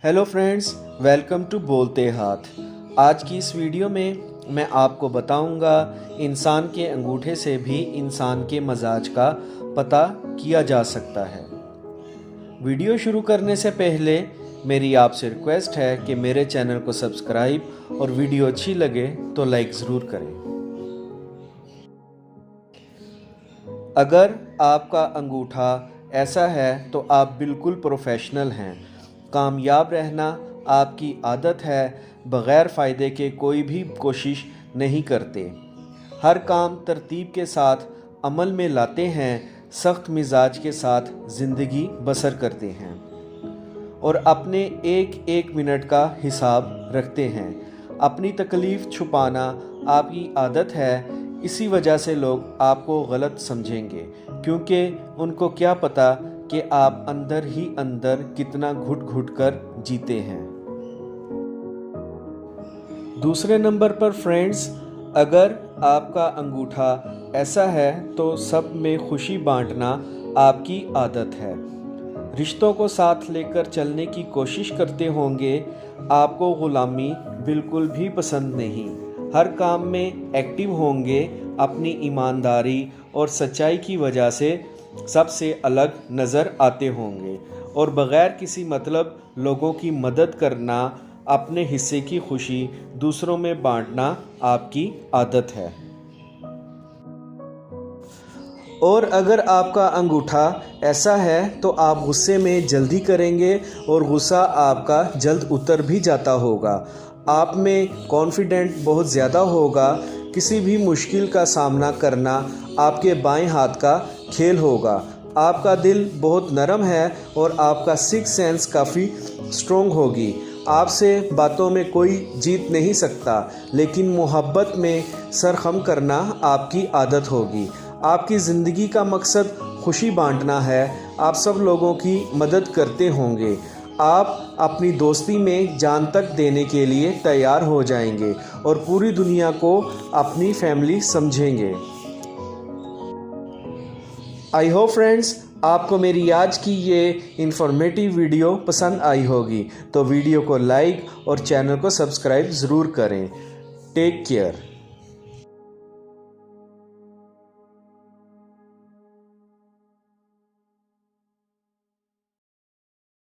Hello friends, welcome to बोलते हाथ। आज की इस वीडियो में मैं आपको बताऊंगा इंसान के अंगूठे से भी इंसान के मजाज का पता किया जा सकता है। वीडियो शुरू करने से पहले मेरी आपसे रिक्वेस्ट है कि मेरे चैनल को सब्सक्राइब और वीडियो अच्छी लगे तो लाइक ज़रूर करें। अगर आपका अंगूठा ऐसा है तो आप बिल्कुल प्रोफेशनल हैं। कामयाब रहना आपकी आदत है, बग़ैर फ़ायदे के कोई भी कोशिश नहीं करते। हर काम तरतीब के साथ अमल में लाते हैं, सख्त मिजाज के साथ ज़िंदगी बसर करते हैं और अपने एक एक मिनट का हिसाब रखते हैं। अपनी तकलीफ़ छुपाना आपकी आदत है, इसी वजह से लोग आपको गलत समझेंगे, क्योंकि उनको क्या पता कि आप अंदर ही अंदर कितना घुट घुट कर जीते हैं। दूसरे नंबर पर फ्रेंड्स, अगर आपका अंगूठा ऐसा है तो सब में खुशी बांटना आपकी आदत है। रिश्तों को साथ लेकर चलने की कोशिश करते होंगे। आपको गुलामी बिल्कुल भी पसंद नहीं। हर काम में एक्टिव होंगे। अपनी ईमानदारी और सच्चाई की वजह से सबसे अलग नज़र आते होंगे और बग़ैर किसी मतलब लोगों की मदद करना, अपने हिस्से की खुशी दूसरों में बांटना आपकी आदत है। और अगर आपका अंगूठा ऐसा है तो आप गुस्से में जल्दी करेंगे और गुस्सा आपका जल्द उतर भी जाता होगा। आप में कॉन्फिडेंट बहुत ज़्यादा होगा। किसी भी मुश्किल का सामना करना आपके बाएं हाथ का खेल होगा। आपका दिल बहुत नरम है और आपका सिक्स सेंस काफ़ी स्ट्रॉन्ग होगी। आपसे बातों में कोई जीत नहीं सकता, लेकिन मोहब्बत में सर खम करना आपकी आदत होगी। आपकी ज़िंदगी का मकसद खुशी बांटना है। आप सब लोगों की मदद करते होंगे। आप अपनी दोस्ती में जान तक देने के लिए तैयार हो जाएंगे और पूरी दुनिया को अपनी फैमिली समझेंगे। आई होप फ्रेंड्स, आपको मेरी आज की ये इंफॉर्मेटिव वीडियो पसंद आई होगी, तो वीडियो को लाइक और चैनल को सब्सक्राइब ज़रूर करें। Take care.